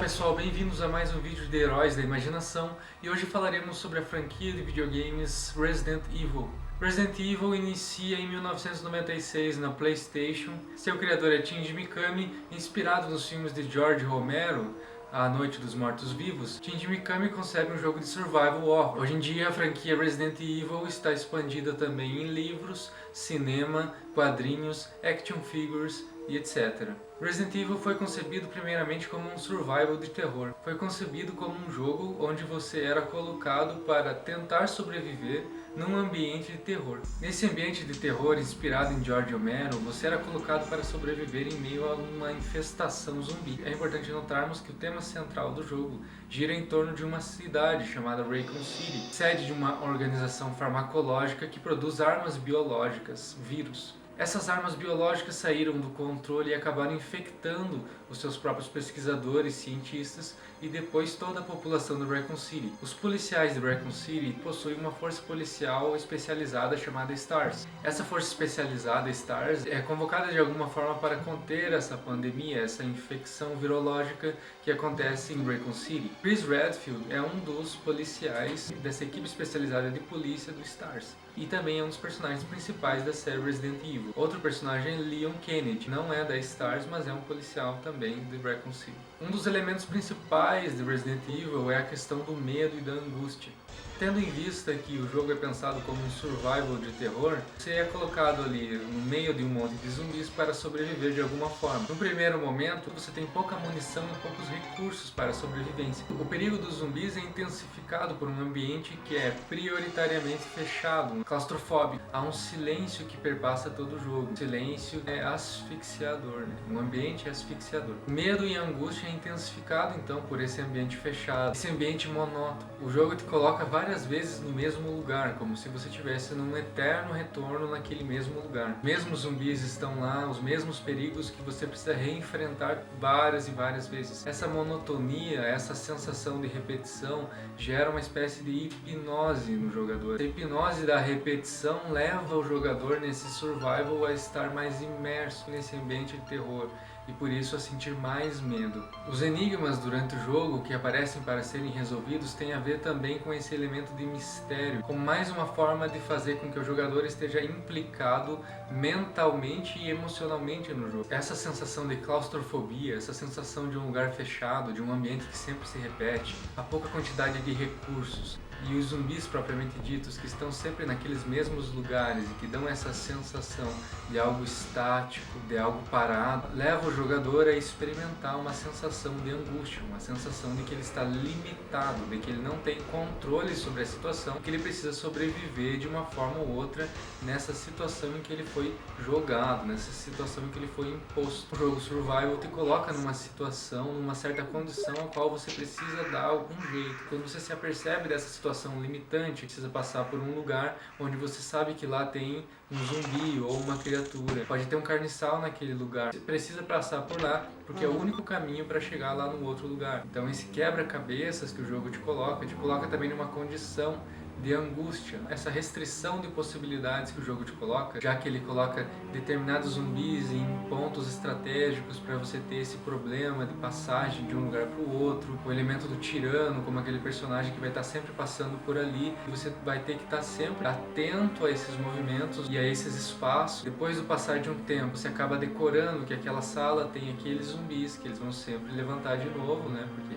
pessoal, bem-vindos a mais um vídeo de Heróis da Imaginação e hoje falaremos sobre a franquia de videogames Resident Evil. Resident Evil inicia em 1996 na PlayStation. Seu criador é Shinji Mikami, inspirado nos filmes de George Romero, A Noite dos Mortos-Vivos. Shinji Mikami concebe um jogo de survival horror. Hoje em dia a franquia Resident Evil está expandida também em livros, cinema, quadrinhos, action figures e etc. Resident Evil foi concebido primeiramente como um survival de terror. Foi concebido como um jogo onde você era colocado para tentar sobreviver num ambiente de terror. Nesse ambiente de terror inspirado em George Romero, você era colocado para sobreviver em meio a uma infestação zumbi. É importante notarmos que o tema central do jogo gira em torno de uma cidade chamada Raccoon City, sede de uma organização farmacológica que produz armas biológicas, vírus. Essas armas biológicas saíram do controle e acabaram infectando os seus próprios pesquisadores, cientistas e depois toda a população de Raccoon City. Os policiais de Raccoon City possuem uma força policial especializada chamada STARS. Essa força especializada, STARS, é convocada de alguma forma para conter essa pandemia, essa infecção virológica que acontece em Raccoon City. Chris Redfield é um dos policiais dessa equipe especializada de polícia do STARS e também é um dos personagens principais da série Resident Evil. Outro personagem é Leon Kennedy, não é da STARS, mas é um policial também de Raccoon City. Um dos elementos principais de Resident Evil é a questão do medo e da angústia. Tendo em vista que o jogo é pensado como um survival de terror, você é colocado ali no meio de um monte de zumbis para sobreviver de alguma forma. No primeiro momento, você tem pouca munição e poucos recursos para a sobrevivência. O perigo dos zumbis é intensificado por um ambiente que é prioritariamente fechado, claustrofóbico. Há um silêncio que perpassa todo o jogo. O silêncio é asfixiador, né? Um ambiente asfixiador. O medo e a angústia é intensificado então por esse ambiente fechado, esse ambiente monótono. O jogo te coloca várias vezes no mesmo lugar, como se você estivesse num eterno retorno naquele mesmo lugar. Os mesmos zumbis estão lá, os mesmos perigos que você precisa reenfrentar várias e várias vezes. Essa monotonia, essa sensação de repetição gera uma espécie de hipnose no jogador. A hipnose da repetição leva o jogador nesse survival a estar mais imerso nesse ambiente de terror e por isso a sentir mais medo. Os enigmas durante o jogo que aparecem para serem resolvidos têm a ver também com esse elemento de mistério, como mais uma forma de fazer com que o jogador esteja implicado mentalmente e emocionalmente no jogo. Essa sensação de claustrofobia, essa sensação de um lugar fechado, de um ambiente que sempre se repete, a pouca quantidade de recursos e os zumbis propriamente ditos que estão sempre naqueles mesmos lugares e que dão essa sensação de algo estático, de algo parado, leva o jogador a experimentar uma sensação de angústia, uma sensação de que ele está limitado, de que ele não tem controle sobre a situação, que ele precisa sobreviver de uma forma ou outra nessa situação em que ele foi jogado, nessa situação em que ele foi imposto. O jogo Survival te coloca numa situação, numa certa condição a qual você precisa dar algum jeito. Quando você se apercebe dessa situação limitante, precisa passar por um lugar onde você sabe que lá tem um zumbi ou uma criatura, pode ter um carniçal naquele lugar, você precisa passar por lá porque é o único caminho para chegar lá no outro lugar. Então esse quebra-cabeças que o jogo te coloca também numa condição de angústia, essa restrição de possibilidades que o jogo te coloca, já que ele coloca determinados zumbis em pontos estratégicos para você ter esse problema de passagem de um lugar para o outro, o elemento do tirano, como aquele personagem que vai estar sempre passando por ali, e você vai ter que estar sempre atento a esses movimentos e a esses espaços. Depois do passar de um tempo, você acaba decorando que aquela sala tem aqueles zumbis que eles vão sempre levantar de novo, né? Porque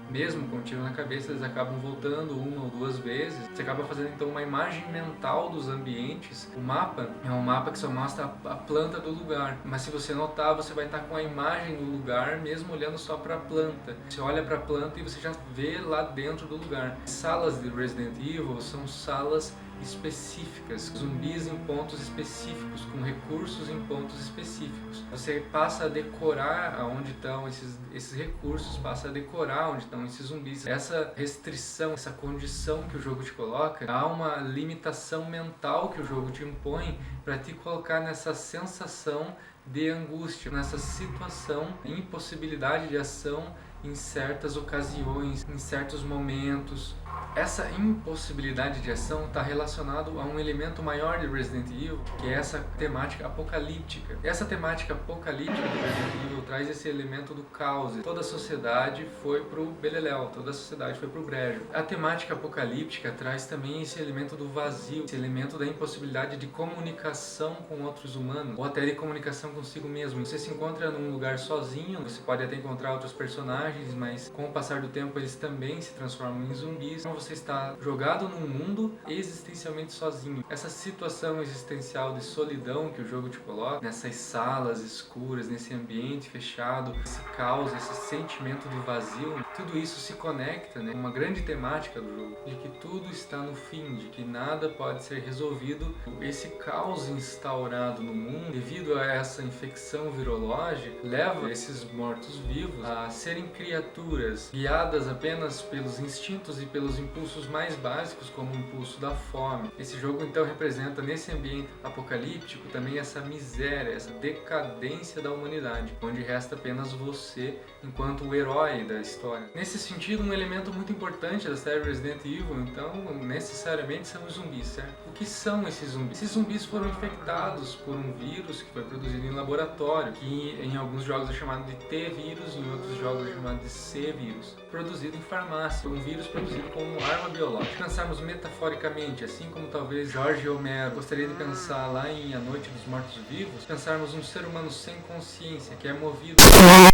mesmo com um tiro na cabeça, eles acabam voltando uma ou duas vezes. Você acaba fazendo então uma imagem mental dos ambientes. O mapa é um mapa que só mostra a planta do lugar, mas se você notar, você vai estar com a imagem do lugar mesmo olhando só para a planta. Você olha para a planta e você já vê lá dentro do lugar. Salas de Resident Evil são salas específicas, zumbis em pontos específicos, com recursos em pontos específicos. Você passa a decorar aonde estão esses recursos, passa a decorar onde estão esses zumbis. Essa restrição, essa condição que o jogo te coloca, há uma limitação mental que o jogo te impõe para te colocar nessa sensação de angústia, nessa situação, impossibilidade de ação em certas ocasiões, em certos momentos. Essa impossibilidade de ação está relacionado a um elemento maior de Resident Evil, que é essa temática apocalíptica. Essa temática apocalíptica do Resident Evil traz esse elemento do caos. Toda a sociedade foi pro beleléu, toda a sociedade foi pro brejo. A temática apocalíptica traz também esse elemento do vazio, esse elemento da impossibilidade de comunicação com outros humanos, ou até de comunicação consigo mesmo. Você se encontra num lugar sozinho, você pode até encontrar outros personagens, mas com o passar do tempo eles também se transformam em zumbis. Então você está jogado num mundo existencialmente sozinho. Essa situação existencial de solidão que o jogo te coloca, nessas salas escuras, nesse ambiente fechado, esse caos, esse sentimento do vazio, tudo isso se conecta, né, com uma grande temática do jogo, de que tudo está no fim, de que nada pode ser resolvido. Esse caos instaurado no mundo, devido a essa infecção virológica, leva esses mortos-vivos a serem criaturas guiadas apenas pelos instintos e pelos impulsos mais básicos, como o impulso da fome. Esse jogo então representa nesse ambiente apocalíptico também essa miséria, essa decadência da humanidade, onde resta apenas você enquanto o herói da história. Nesse sentido, um elemento muito importante da série Resident Evil, então, necessariamente são os zumbis, certo? O que são esses zumbis? Esses zumbis foram infectados por um vírus que foi produzido em laboratório, que em alguns jogos é chamado de T-vírus, em outros jogos é chamado de C-vírus, produzido em farmácia, um vírus produzido como arma biológica. Se pensarmos metaforicamente, assim como talvez Jorge Homero gostaria de pensar lá em A Noite dos Mortos-Vivos, pensarmos um ser humano sem consciência, que é movido,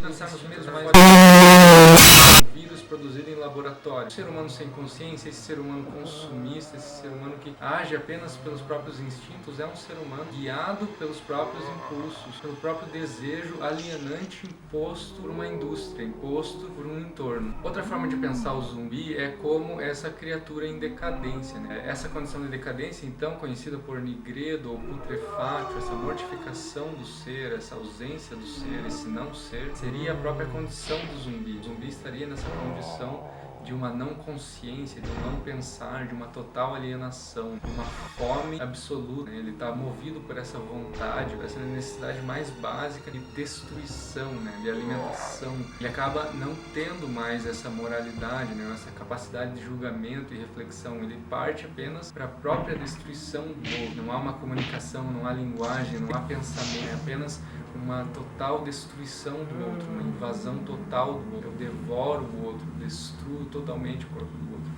pensarmos mesmo mais um vírus produzido em laboratório. Um ser humano sem consciência, esse ser humano consumista, esse ser humano que age apenas pelos próprios instintos, é um ser humano guiado pelos próprios impulsos, pelo próprio desejo alienante imposto por uma indústria, imposto por um entorno. Outra forma de pensar o zumbi é como essa criatura em decadência, né? Essa condição de decadência, então, conhecida por nigredo ou putrefátio, essa mortificação do ser, essa ausência do ser, esse não ser, seria a própria condição do zumbi. O zumbi estaria nessa condição de uma não consciência, de um não pensar, de uma total alienação, de uma fome absoluta. Ele está movido por essa vontade, por essa necessidade mais básica de destruição, né? De alimentação. Ele acaba não tendo mais essa moralidade, né? Essa capacidade de julgamento e reflexão. Ele parte apenas para a própria destruição do outro. Não há uma comunicação, não há linguagem, não há pensamento, é apenas uma total destruição do outro, uma invasão total do outro. Eu devoro o outro, destruo totalmente o corpo do outro.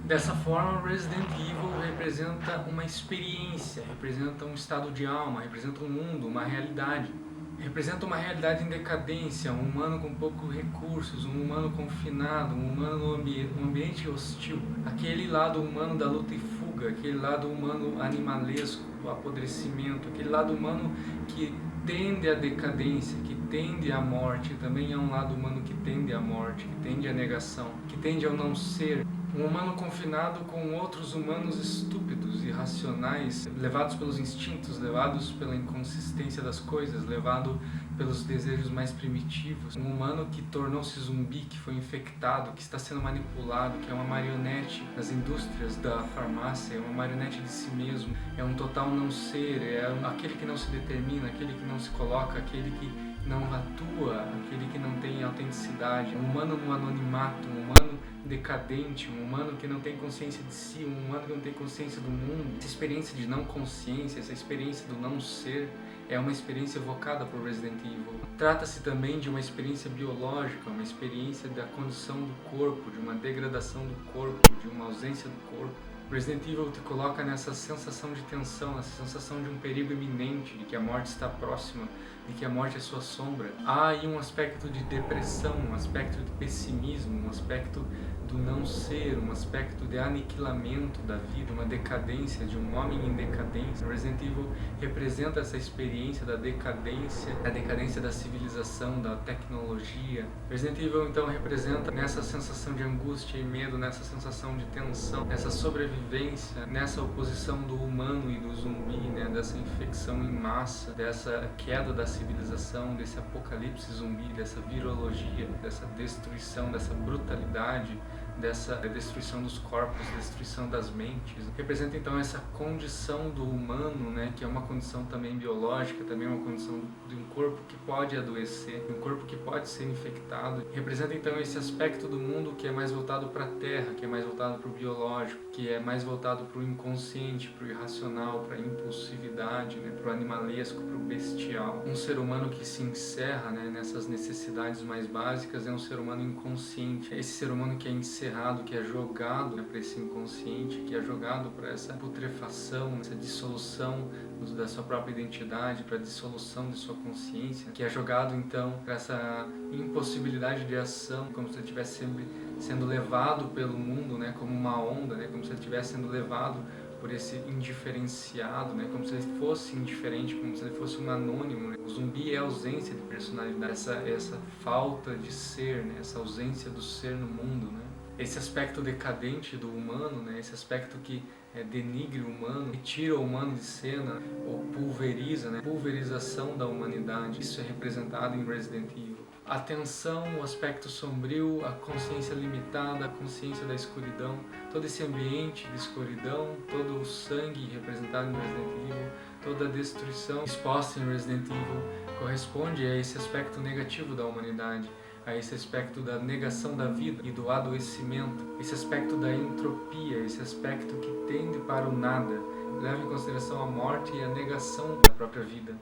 Dessa forma, Resident Evil representa uma experiência, representa um estado de alma, representa um mundo, uma realidade. Representa uma realidade em decadência, um humano com poucos recursos, um humano confinado, um humano no ambiente hostil. Aquele lado humano da luta e fuga, aquele lado humano animalesco, do apodrecimento, aquele lado humano que tende à decadência, que tende à morte. Também é um lado humano que tende à morte, que tende à negação, que tende ao não ser. Um humano confinado com outros humanos estúpidos, irracionais, levados pelos instintos, levados pela inconsistência das coisas, levado pelos desejos mais primitivos. Um humano que tornou-se zumbi, que foi infectado, que está sendo manipulado, que é uma marionete das indústrias da farmácia, é uma marionete de si mesmo, é um total não ser, é aquele que não se determina, aquele que não se coloca, aquele que não atua, aquele que não tem autenticidade, um humano no anonimato, um humano decadente, um humano que não tem consciência de si, um humano que não tem consciência do mundo. Essa experiência de não consciência, essa experiência do não ser, é uma experiência evocada por Resident Evil. Trata-se também de uma experiência biológica, uma experiência da condição do corpo, de uma degradação do corpo, de uma ausência do corpo. Resident Evil te coloca nessa sensação de tensão, nessa sensação de um perigo iminente, de que a morte está próxima, de que a morte é sua sombra. Há aí um aspecto de depressão, um aspecto de pessimismo, um aspecto do não ser, um aspecto de aniquilamento da vida, uma decadência, de um homem em decadência. Resident Evil representa essa experiência da decadência, a decadência da civilização, da tecnologia. Resident Evil então representa nessa sensação de angústia e medo, nessa sensação de tensão, nessa sobrevivência, nessa oposição do humano e do zumbi, né? Dessa infecção em massa, dessa queda da civilização, desse apocalipse zumbi, dessa virologia, dessa destruição, dessa brutalidade, dessa destruição dos corpos, destruição das mentes. Representa então essa condição do humano, né, que é uma condição também biológica, também uma condição de um corpo que pode adoecer, um corpo que pode ser infectado. Representa então esse aspecto do mundo que é mais voltado para a terra, que é mais voltado para o biológico, que é mais voltado para o inconsciente, para o irracional, para a impulsividade, né, para o animalesco, para o bestial. Um ser humano que se encerra, né, nessas necessidades mais básicas é um ser humano inconsciente. Esse ser humano que é encerrado, que é jogado, né, para esse inconsciente, que é jogado para essa putrefação, essa dissolução da sua própria identidade, para a dissolução de sua consciência, que é jogado então para essa impossibilidade de ação, como se ele estivesse sempre sendo levado pelo mundo, né, como uma onda, né, como se ele estivesse sendo levado por esse indiferenciado, né, como se ele fosse indiferente, como se ele fosse um anônimo. Né? O zumbi é a ausência de personalidade, essa falta de ser, né, essa ausência do ser no mundo, né? Esse aspecto decadente do humano, né, esse aspecto que denigre o humano, tira o humano de cena, ou pulveriza, né, pulverização da humanidade. Isso é representado em Resident Evil. A tensão, o aspecto sombrio, a consciência limitada, a consciência da escuridão, todo esse ambiente de escuridão, todo o sangue representado em Resident Evil, toda a destruição exposta em Resident Evil corresponde a esse aspecto negativo da humanidade, a esse aspecto da negação da vida e do adoecimento, esse aspecto da entropia, esse aspecto que tende para o nada, leva em consideração a morte e a negação da própria vida.